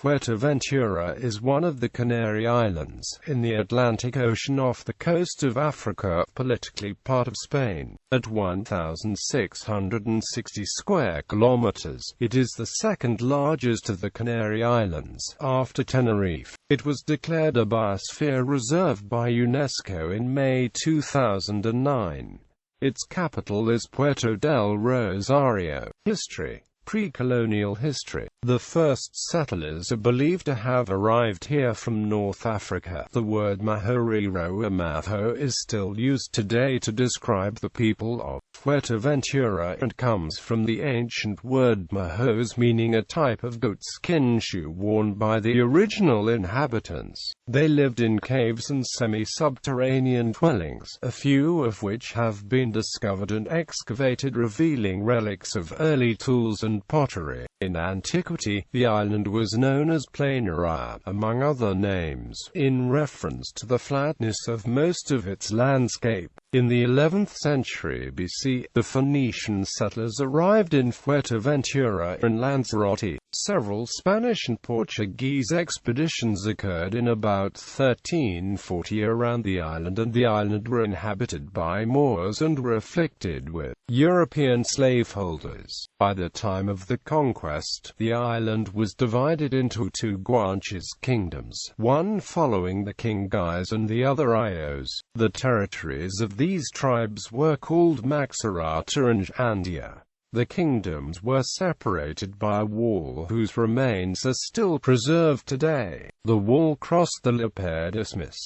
Fuerteventura is one of the Canary Islands, in the Atlantic Ocean off the coast of Africa, politically part of Spain. At 1,660 square kilometers, it is the second largest of the Canary Islands, after Tenerife. It was declared a biosphere reserve by UNESCO in May 2009. Its capital is Puerto del Rosario. History. Pre-colonial history. The first settlers are believed to have arrived here from North Africa. The word Mahoriro or Maho is still used today to describe the people of Fuerteventura and comes from the ancient word mahos, meaning a type of goatskin shoe worn by the original inhabitants. They lived in caves and semi-subterranean dwellings, a few of which have been discovered and excavated, revealing relics of early tools and pottery. In antiquity, the island was known as Planera, among other names, in reference to the flatness of most of its landscape. In the 11th century BC, the Phoenician settlers arrived in Fuerteventura and Lanzarote. Several Spanish and Portuguese expeditions occurred in about 1340 around the island, and the island were inhabited by Moors and were afflicted with European slaveholders. By the time of the conquest, the island was divided into two Guanches kingdoms, one following the Kingais and the other Ayos. The territories of these tribes were called Maxarata and Andia. The kingdoms were separated by a wall whose remains are still preserved today. The wall crossed the Lippert Isthmus.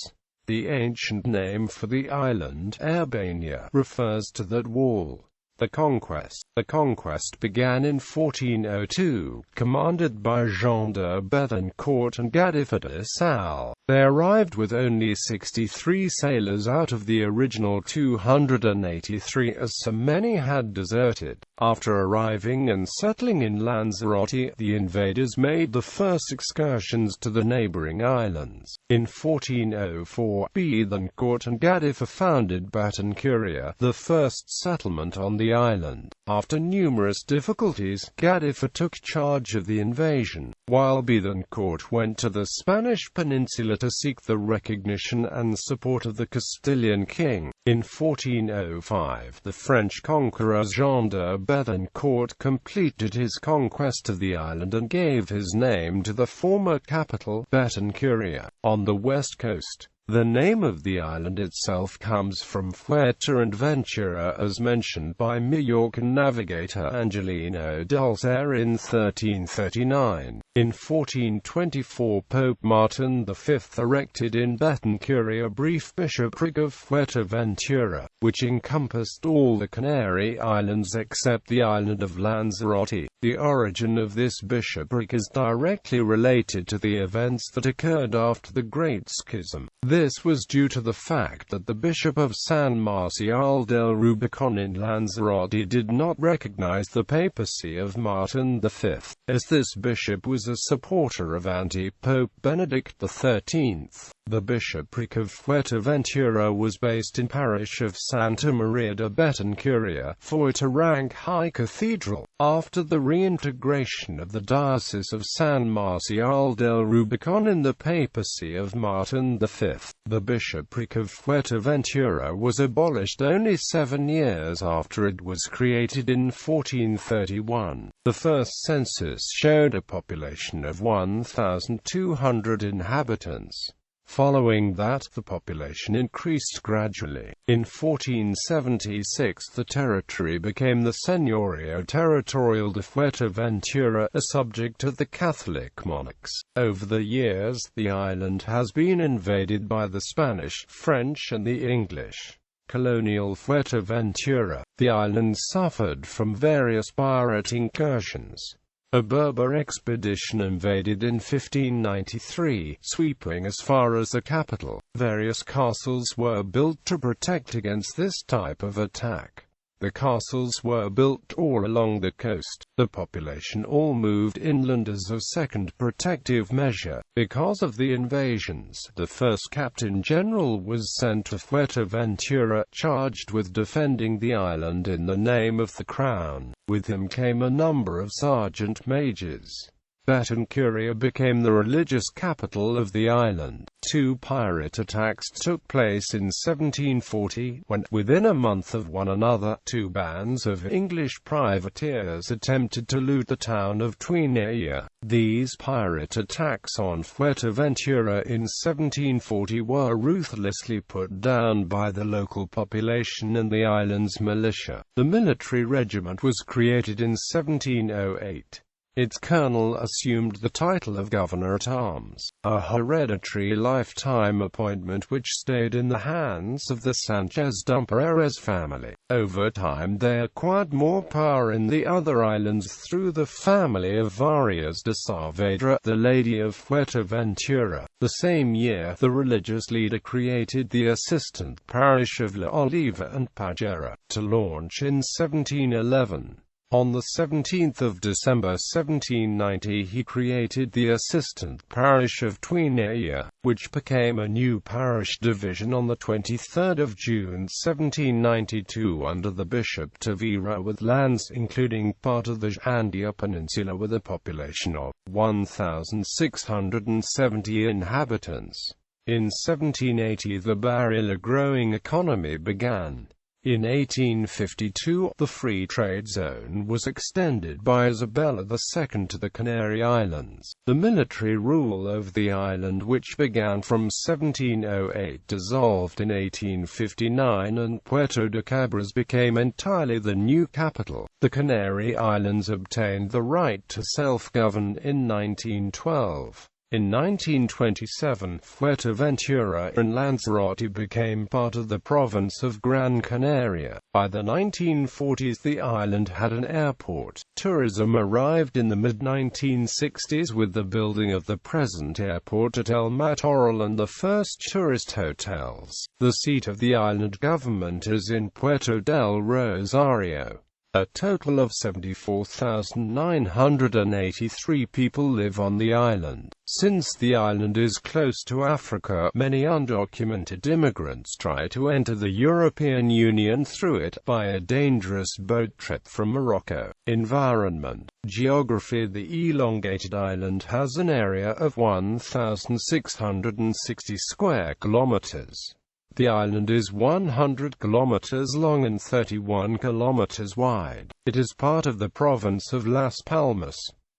The ancient name for the island, Albania, refers to that wall. The conquest began in 1402, commanded by Jean de Bethencourt and Gadiffa de Sal. They arrived with only 63 sailors out of the original 283, as so many had deserted. After arriving and settling in Lanzarote, the invaders made the first excursions to the neighboring islands. In 1404, Bethencourt and Gadiffa founded Batancuria, the first settlement on the island. After numerous difficulties, Gadiffa took charge of the invasion, while Bethencourt went to the Spanish peninsula to seek the recognition and support of the Castilian king. In 1405, the French conqueror Jean de Bethencourt completed his conquest of the island and gave his name to the former capital, Batancuria, on the west coast. The name of the island itself comes from Fuerte and Ventura, as mentioned by Majorcan navigator Angelino Dulcer in 1339. In 1424, Pope Martin V erected in Batancuria a brief bishopric of Fuerteventura, which encompassed all the Canary Islands except the island of Lanzarote. The origin of this bishopric is directly related to the events that occurred after the Great Schism. This was due to the fact that the Bishop of San Marcial del Rubicon in Lanzarote did not recognize the papacy of Martin V, as this bishop was a supporter of anti-Pope Benedict XIII. The bishopric of Fuerteventura was based in parish of Santa Maria de Batancuria, for it to rank high cathedral. After the reintegration of the Diocese of San Marcial del Rubicon in the papacy of Martin V, the bishopric of Fuerteventura was abolished only 7 years after it was created in 1431. The first census showed a population of 1,200 inhabitants. Following that, the population increased gradually. In 1476, the territory became the Señorío Territorial de Fuerteventura, a subject of the Catholic monarchs. Over the years, the island has been invaded by the Spanish, French and the English. Colonial Fuerteventura. The island suffered from various pirate incursions. A Berber expedition invaded in 1593, sweeping as far as the capital. Various castles were built to protect against this type of attack. The castles were built all along the coast. The population all moved inland as a second protective measure. Because of the invasions, the first Captain General was sent to Fuerteventura, charged with defending the island in the name of the Crown. With him came a number of sergeant majors. Betancuria became the religious capital of the island. Two pirate attacks took place in 1740, when, within a month of one another, two bands of English privateers attempted to loot the town of Tuineia. These pirate attacks on Fuerteventura in 1740 were ruthlessly put down by the local population and the island's militia. The military regiment was created in 1708. Its colonel assumed the title of Governor-at-Arms, a hereditary lifetime appointment which stayed in the hands of the Sanchez-Dumperez family. Over time they acquired more power in the other islands through the family of Varias de Saavedra, the Lady of Fuerteventura. The same year, the religious leader created the assistant parish of La Oliva and Pajera, to launch in 1711. On the 17th of December 1790 he created the assistant parish of Tuineia, which became a new parish division on the 23rd of June 1792 under the Bishop Tavira, with lands including part of the Jandia Peninsula with a population of 1,670 inhabitants. In 1780 the barrier growing economy began. In 1852, the free trade zone was extended by Isabella II to the Canary Islands. The military rule over the island, which began from 1708, dissolved in 1859 and Puerto de Cabras became entirely the new capital. The Canary Islands obtained the right to self-govern in 1912. In 1927, Fuerteventura and Lanzarote became part of the province of Gran Canaria. By the 1940s the island had an airport. Tourism arrived in the mid-1960s with the building of the present airport at El Matorral and the first tourist hotels. The seat of the island government is in Puerto del Rosario. A total of 74,983 people live on the island. Since the island is close to Africa, many undocumented immigrants try to enter the European Union through it by a dangerous boat trip from Morocco. Environment. Geography. The elongated island has an area of 1,660 square kilometers. The island is 100 kilometers long and 31 kilometers wide. It is part of the province of Las Palmas.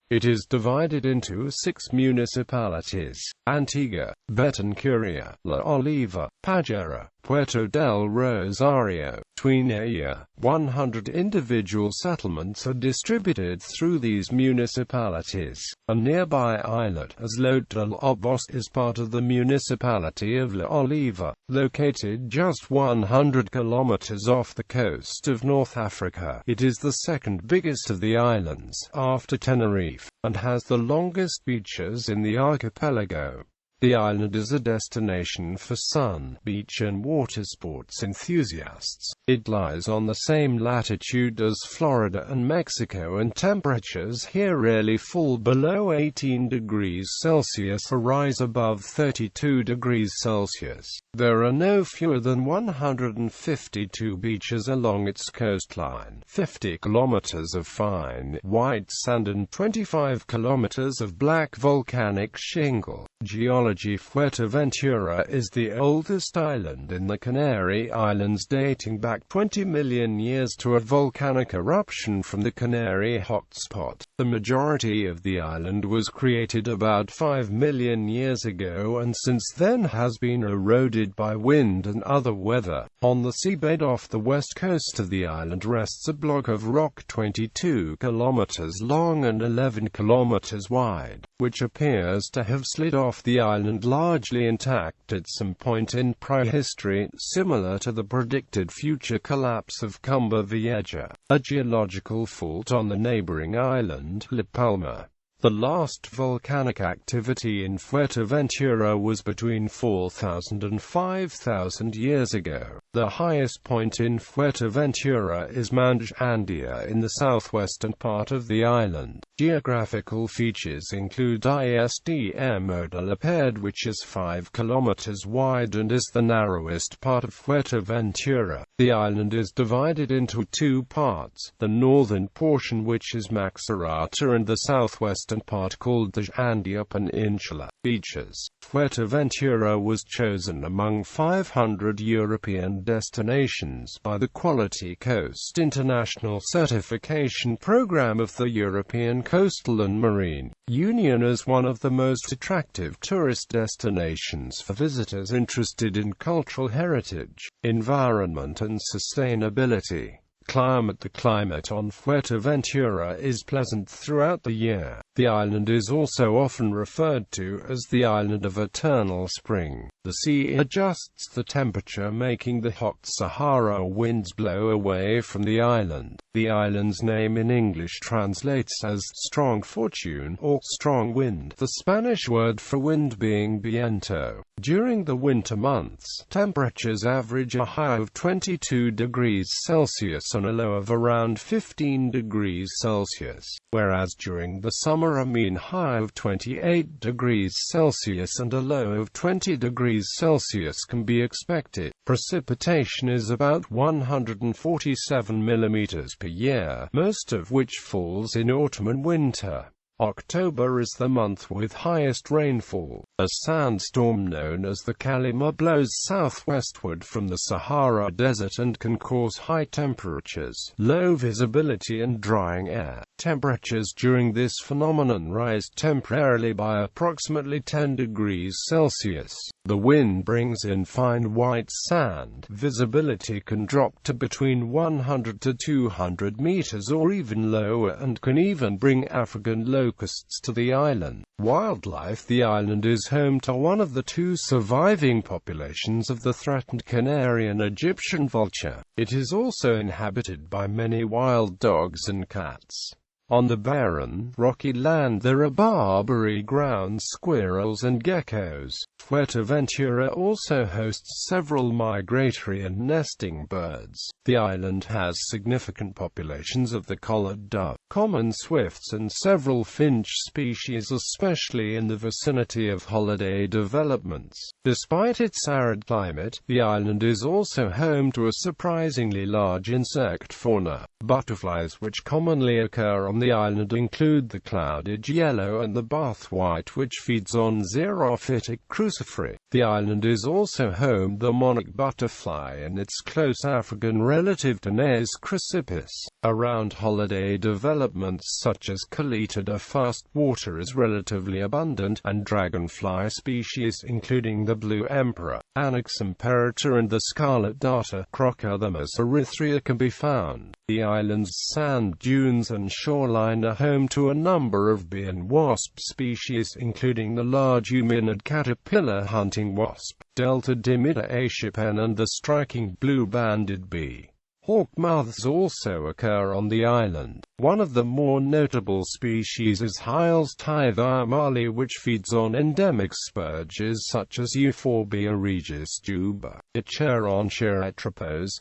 It is divided into 6 municipalities: Antigua, Betancuria, La Oliva, Pajera, Puerto del Rosario, Tuineia. 100 individual settlements are distributed through these municipalities. A nearby islet, Isla de Lobos, is part of the municipality of La Oliva, located just 100 kilometers off the coast of North Africa. It is the second biggest of the islands, after Tenerife, and has the longest beaches in the archipelago. The island is a destination for sun, beach and water sports enthusiasts. It lies on the same latitude as Florida and Mexico, and temperatures here rarely fall below 18 degrees Celsius or rise above 32 degrees Celsius. There are no fewer than 152 beaches along its coastline, 50 kilometers of fine, white sand and 25 kilometers of black volcanic shingle. Geology. Fuerteventura is the oldest island in the Canary Islands, dating back 20 million years to a volcanic eruption from the Canary hotspot. The majority of the island was created about 5 million years ago and since then has been eroded by wind and other weather. On the seabed off the west coast of the island rests a block of rock 22 kilometers long and 11 kilometers wide, which appears to have slid off the island largely intact at some point in prehistory, similar to the predicted future collapse of Cumbre Vieja, a geological fault on the neighboring island, La Palma. The last volcanic activity in Fuerteventura was between 4,000 and 5,000 years ago. The highest point in Fuerteventura is Mount Jandia in the southwestern part of the island. Geographical features include Istmo de la Piedra, which is 5 kilometers wide and is the narrowest part of Fuerteventura. The island is divided into two parts, the northern portion, which is Maxarata, and the southwestern part called the Jandia Peninsula. Beaches. Fuerteventura was chosen among 500 European destinations by the Quality Coast International Certification Program of the European Coastal and Marine Union as one of the most attractive tourist destinations for visitors interested in cultural heritage, environment and sustainability. Climate. The climate on Fuerteventura is pleasant throughout the year. The island is also often referred to as the Island of Eternal Spring. The sea adjusts the temperature, making the hot Sahara winds blow away from the island. The island's name in English translates as strong fortune or strong wind, the Spanish word for wind being viento. During the winter months, temperatures average a high of 22 degrees Celsius and a low of around 15 degrees Celsius, whereas during the summer a mean high of 28 degrees Celsius and a low of 20 degrees Celsius can be expected. Precipitation is about 147 millimeters per year, most of which falls in autumn and winter. October is the month with highest rainfall. A sandstorm known as the Calima blows southwestward from the Sahara Desert and can cause high temperatures, low visibility and drying air. Temperatures during this phenomenon rise temporarily by approximately 10 degrees Celsius. The wind brings in fine white sand. Visibility can drop to between 100 to 200 meters or even lower, and can even bring African locusts to the island. Wildlife. The island is home to one of the two surviving populations of the threatened Canary and Egyptian vulture. It is also inhabited by many wild dogs and cats. On the barren, rocky land there are Barbary ground squirrels and geckos. Fuerteventura also hosts several migratory and nesting birds. The island has significant populations of the collared dove, common swifts and several finch species, especially in the vicinity of holiday developments. Despite its arid climate, the island is also home to a surprisingly large insect fauna. Butterflies which commonly occur on the island include the clouded yellow and the bathwhite, which feeds on Xerophytic cruciferi. The island is also home to the monarch butterfly and its close African relative Ctenaeus crucipus. Around holiday developments such as Caleta fast water is relatively abundant, and dragonfly species including the blue emperor, Anax imperator and the scarlet darter, Crocodylus erythrea, can be found. The island's sand dunes and shoreline are home to a number of bee and wasp species, including the large huminid caterpillar hunting wasp, Delta dimida aescipen, and the striking blue-banded bee. Hawk moths also occur on the island. One of the more notable species is Hyles titharmale, which feeds on endemic spurges such as Euphorbia regis juba. Icherontia,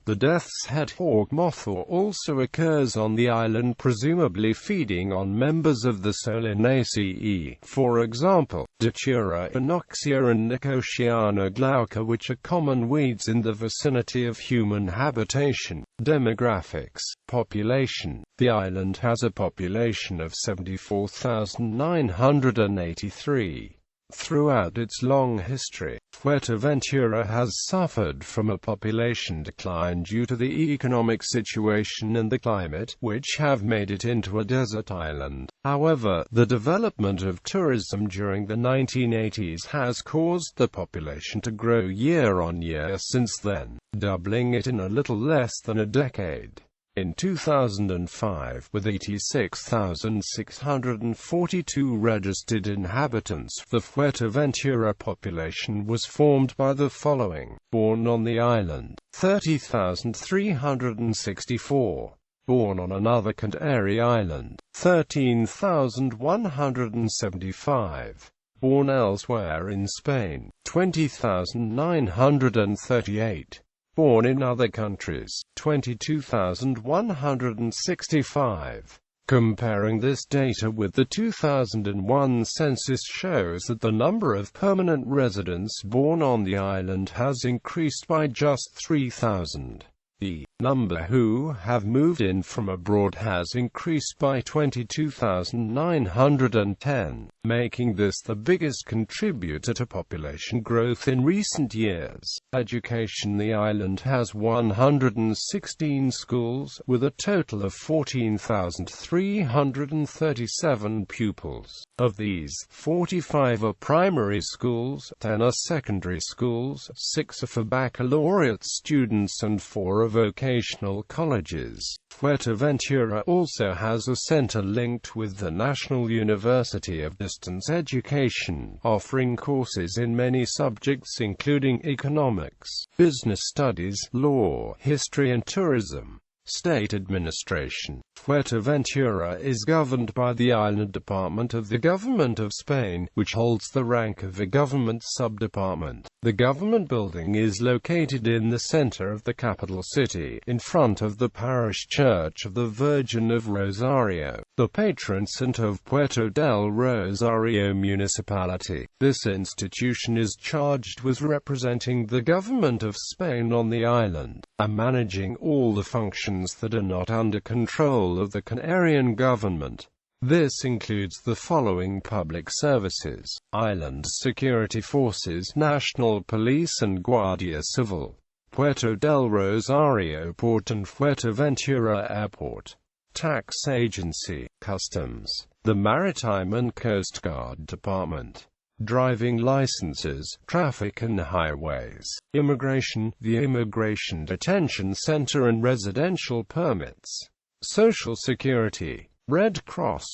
the death's head hawk moth, also occurs on the island, presumably feeding on members of the Solanaceae, for example, Datura inoxia and Nicotiana glauca, which are common weeds in the vicinity of human habitation. Demographics. Population. The island has a population of 74,983. Throughout its long history, Fuerteventura has suffered from a population decline due to the economic situation and the climate, which have made it into a desert island. However, the development of tourism during the 1980s has caused the population to grow year on year since then, doubling it in a little less than a decade. In 2005, with 86,642 registered inhabitants, the Fuerteventura population was formed by the following: born on the island, 30,364. Born on another Canary Island, 13,175. Born elsewhere in Spain, 20,938. Born in other countries, 22,165. Comparing this data with the 2001 census shows that the number of permanent residents born on the island has increased by just 3,000. The number who have moved in from abroad has increased by 22,910, making this the biggest contributor to population growth in recent years. Education: the island has 116 schools, with a total of 14,337 pupils. Of these, 45 are primary schools, 10 are secondary schools, 6 are for baccalaureate students and 4 are vocational colleges. Fuerteventura also has a center linked with the National University of Distance Education, offering courses in many subjects including economics, business studies, law, history and tourism. State administration: Fuerteventura is governed by the Island Department of the Government of Spain, which holds the rank of a government subdepartment. The government building is located in the center of the capital city, in front of the parish church of the Virgin of Rosario, the patron saint of Puerto del Rosario municipality. This institution is charged with representing the government of Spain on the island, and managing all the functions that are not under control of the Canarian government. This includes the following public services: Island Security Forces, National Police and Guardia Civil, Puerto del Rosario Port and Fuerteventura Airport, Tax Agency, Customs, the Maritime and Coast Guard Department, driving licenses, traffic and highways, immigration, the Immigration Detention Center and residential permits, Social Security, Red Cross,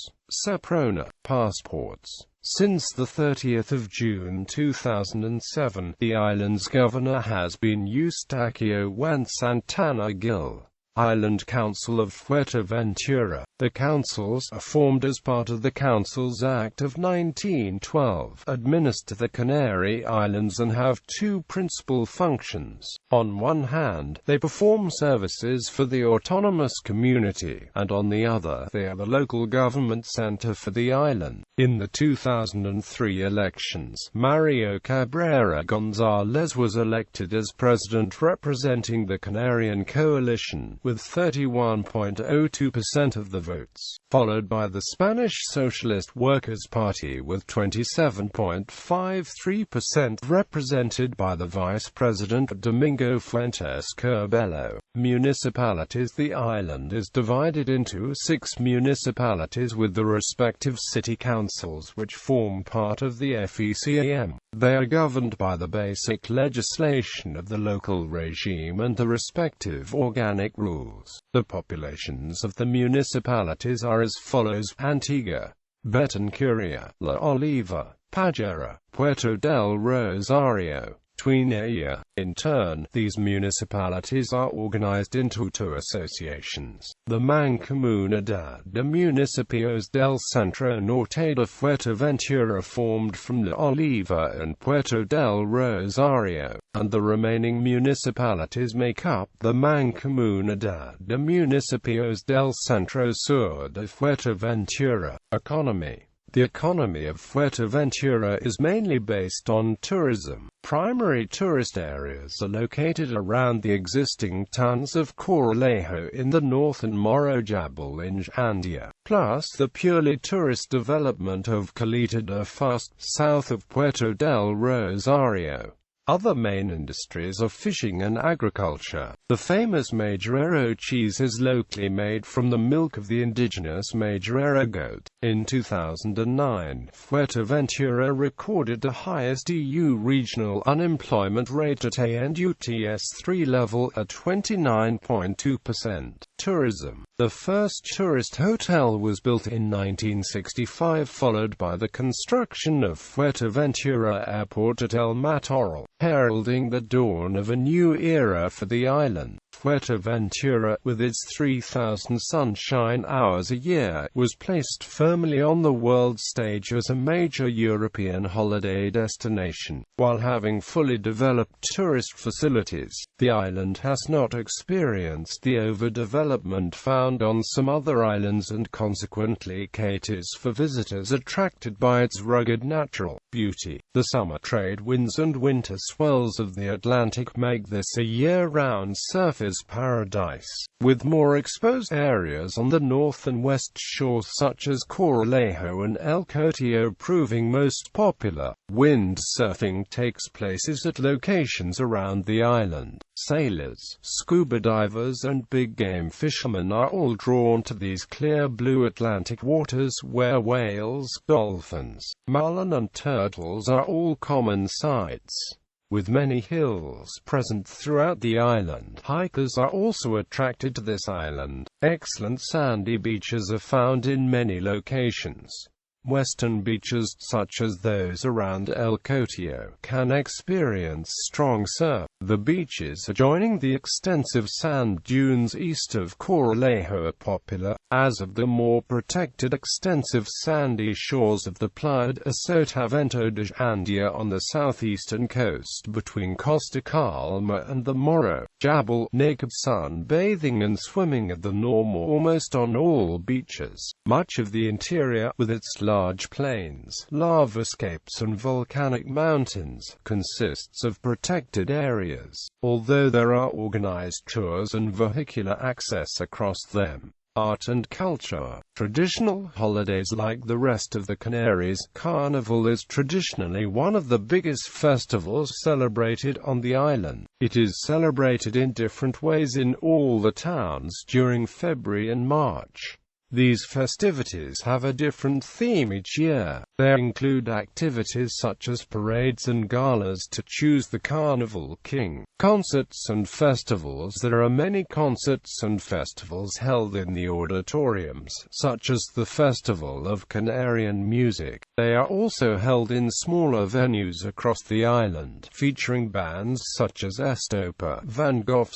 Seprona, passports. Since the 30th of June 2007, the island's governor has been Eustaquio Juan Santana Gil. Island Council of Fuerteventura. The councils are formed as part of the Councils Act of 1912, administer the Canary Islands and have two principal functions. On one hand, they perform services for the autonomous community, and on the other, they are the local government center for the island. In the 2003 elections, Mario Cabrera Gonzalez was elected as president representing the Canarian coalition, with 31.02% of the votes, followed by the Spanish Socialist Workers' Party with 27.53%, represented by the Vice President Domingo Fuentes Curbelo. Municipalities: the island is divided into 6 municipalities with the respective city councils which form part of the FECAM. They are governed by the basic legislation of the local regime and the respective organic rules. The populations of the municipalities are as follows: Antigua, Betancuria, La Oliva, Pajera, Puerto del Rosario, Tuineya. In turn, these municipalities are organized into 2 associations: the Mancomunidad de Municipios del Centro Norte de Fuerteventura, formed from La Oliva and Puerto del Rosario, and the remaining municipalities make up the Mancomunidad de Municipios del Centro Sur de Fuerteventura. Economy: the economy of Fuerteventura is mainly based on tourism. Primary tourist areas are located around the existing towns of Coralejo in the north and Morojabal in Andia, plus the purely tourist development of Caleta de Fuste, south of Puerto del Rosario. Other main industries are fishing and agriculture. The famous Majorero cheese is locally made from the milk of the indigenous Majorero goat. In 2009, Fuerteventura recorded the highest EU regional unemployment rate at ANUTS3 level at 29.2%. Tourism: the first tourist hotel was built in 1965, followed by the construction of Fuerteventura Airport at El Matorral, heralding the dawn of a new era for the island. Fuerteventura, with its 3,000 sunshine hours a year, was placed firmly on the world stage as a major European holiday destination. While having fully developed tourist facilities, the island has not experienced the overdevelopment found on some other islands and consequently caters for visitors attracted by its rugged natural beauty. The summer trade winds and winter swells of the Atlantic make this a year-round surfer's paradise, with more exposed areas on the north and west shores such as Coralejo and El Cotillo proving most popular. Windsurfing takes place at locations around the island. Sailors, scuba divers and big game fishermen are all drawn to these clear blue Atlantic waters where whales, dolphins, marlin and turtles are all common sights. With many hills present throughout the island, hikers are also attracted to this island. Excellent sandy beaches are found in many locations. Western beaches, such as those around El Cotillo, can experience strong surf. The beaches adjoining the extensive sand dunes east of Coralejo are popular, as of the more protected extensive sandy shores of the Playa de Sotavento de Andia on the southeastern coast between Costa Calma and the Morro. Jabal, naked sunbathing and swimming are the norm almost on all beaches. Much of the interior, with its large plains, lavascapes and volcanic mountains, consists of protected areas, although there are organized tours and vehicular access across them. Art and culture. Traditional holidays. Like the rest of the Canaries, Carnival is traditionally one of the biggest festivals celebrated on the island. It is celebrated in different ways in all the towns during February and March. These festivities have a different theme each year. They include activities such as parades and galas to choose the Carnival King, concerts and festivals. There are many concerts and festivals held in the auditoriums, such as the Festival of Canarian Music. They are also held in smaller venues across the island, featuring bands such as Estopa, Van Gogh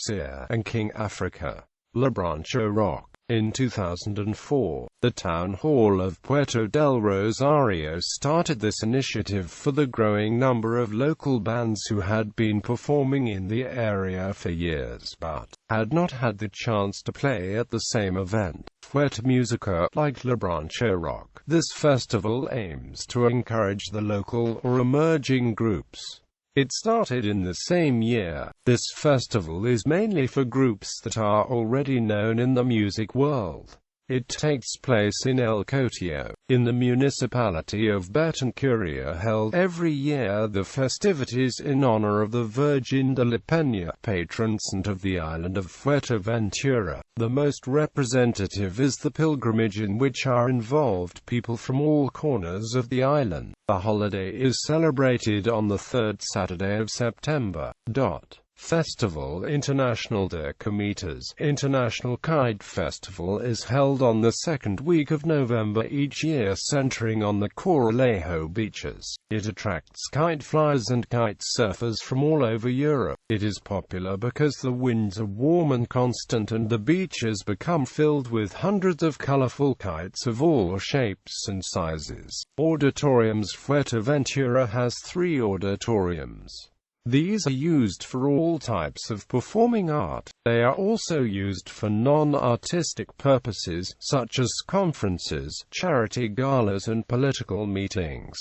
and King Africa. La Brancha Rock. In 2004, the Town Hall of Puerto del Rosario started this initiative for the growing number of local bands who had been performing in the area for years but had not had the chance to play at the same event. Fuerte Musica, like La Brancha Rock, this festival aims to encourage the local or emerging groups. It started in the same year. This festival is mainly for groups that are already known in the music world. It takes place in El Cotillo, in the municipality of Betancuria. Held every year, the festivities in honor of the Virgin de la Peña, patron saint of the island of Fuerteventura. The most representative is the pilgrimage, in which are involved people from all corners of the island. The holiday is celebrated on the third Saturday of September. Festival International de Kilometres. International Kite Festival is held on the second week of November each year, centering on the Coralejo beaches. It attracts kite flyers and kite surfers from all over Europe. It is popular because the winds are warm and constant and the beaches become filled with hundreds of colorful kites of all shapes and sizes. Auditoriums. Fuerteventura has 3 auditoriums. These are used for all types of performing art. They are also used for non-artistic purposes, such as conferences, charity galas and political meetings.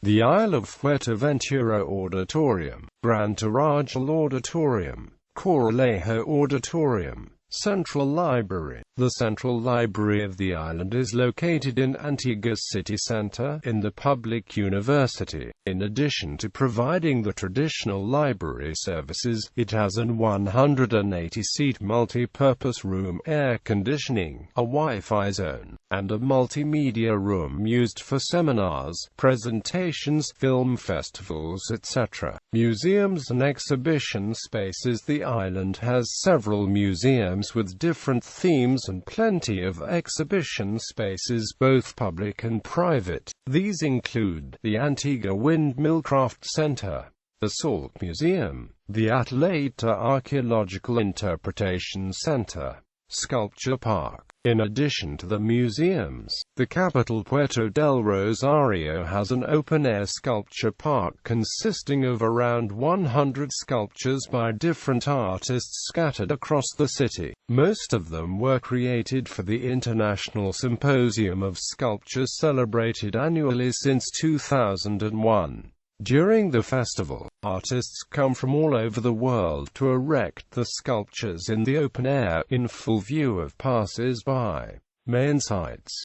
The Isle of Fuerteventura Auditorium, Gran Tarajal Auditorium, Coralejo Auditorium, Central Library. The Central Library of the island is located in Antigua City Center, in the public university. In addition to providing the traditional library services, it has an 180-seat multi-purpose room, air conditioning, a Wi-Fi zone, and a multimedia room used for seminars, presentations, film festivals, etc. Museums and exhibition spaces. The island has several museums with different themes and plenty of exhibition spaces, both public and private. These include the Antigua Windmill Craft Center, the Salt Museum, the Atlanta Archaeological Interpretation Center, Sculpture Park. In addition to the museums, the capital Puerto del Rosario has an open-air sculpture park consisting of around 100 sculptures by different artists scattered across the city. Most of them were created for the International Symposium of Sculpture celebrated annually since 2001. During the festival, artists come from all over the world to erect the sculptures in the open air, in full view of passers-by. Main sites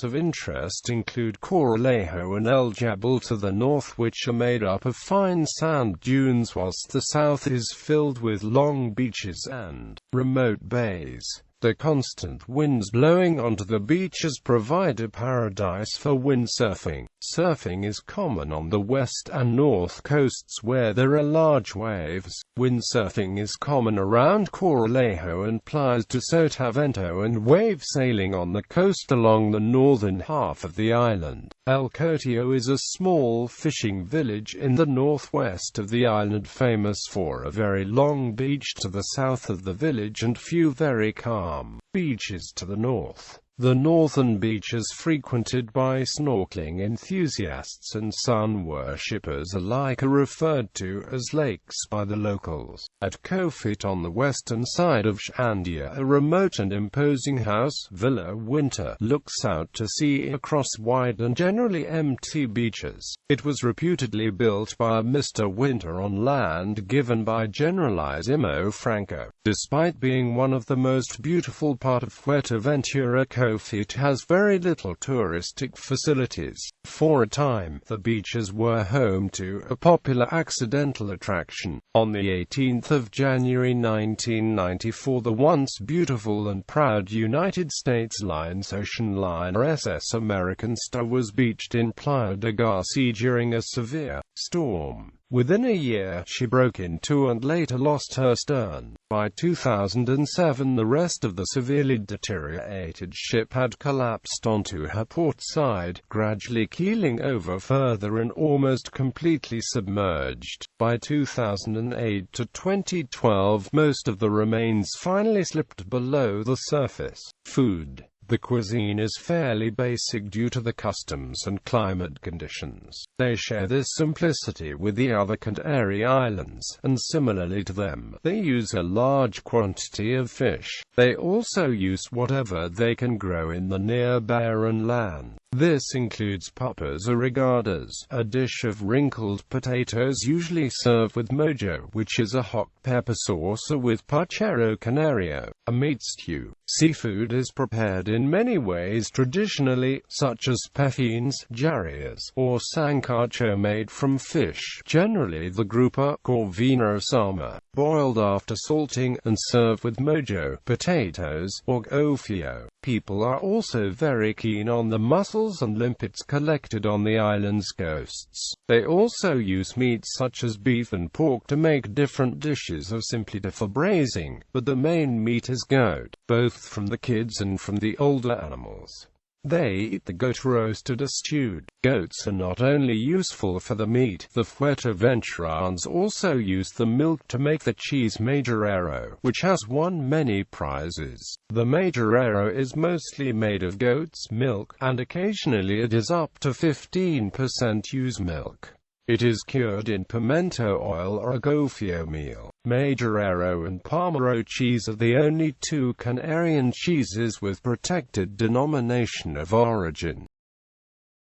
of interest include Corralejo and El Jabal to the north, which are made up of fine sand dunes, whilst the south is filled with long beaches and remote bays. The constant winds blowing onto the beaches provide a paradise for windsurfing. Surfing is common on the west and north coasts where there are large waves. Windsurfing is common around Corralejo and Playas de Sotavento, and wave sailing on the coast along the northern half of the island. El Cotillo is a small fishing village in the northwest of the island, famous for a very long beach to the south of the village and few very calm beaches to the north. The northern beach is frequented by snorkeling enthusiasts and sun worshippers alike, are referred to as lakes by the locals. At Tenerife-It on the western side of Shandia, a remote and imposing house, Villa Winter, looks out to sea across wide and generally empty beaches. It was reputedly built by Mr. Winter on land given by Generalissimo Franco. Despite being one of the most beautiful part of Fuerteventura, Tenerife-It has very little touristic facilities. For a time, the beaches were home to a popular accidental attraction. On the 18th of January 1994, the once beautiful and proud United States Lines ocean liner SS American Star was beached in Playa de Garcia during a severe storm. Within a year, she broke in two and later lost her stern. By 2007, the rest of the severely deteriorated ship had collapsed onto her port side, gradually keeling over further and almost completely submerged. By 2008 to 2012, most of the remains finally slipped below the surface. Food. The cuisine is fairly basic due to the customs and climate conditions. They share this simplicity with the other Canary Islands, and similarly to them, they use a large quantity of fish. They also use whatever they can grow in the near barren land. This includes papas irrigadas, a dish of wrinkled potatoes usually served with mojo, which is a hot pepper sauce, with puchero canario, a meat stew. Seafood is prepared in many ways traditionally, such as pefines, jarrias, or sancocho made from fish, generally the grouper, corvino sama, boiled after salting, and served with mojo, potatoes, or gofio. People are also very keen on the mussels and limpets collected on the island's coasts. They also use meats such as beef and pork to make different dishes or simply for braising, but the main meat is goat, both from the kids and from the older animals. They eat the goat roasted or stewed. Goats are not only useful for the meat, the Fuerteventurans also use the milk to make the cheese Majorero, which has won many prizes. The Majorero is mostly made of goat's milk, and occasionally it is up to 15% use milk. It is cured in pimento oil or agofio meal. Majorero and Parmero cheese are the only two Canarian cheeses with protected denomination of origin.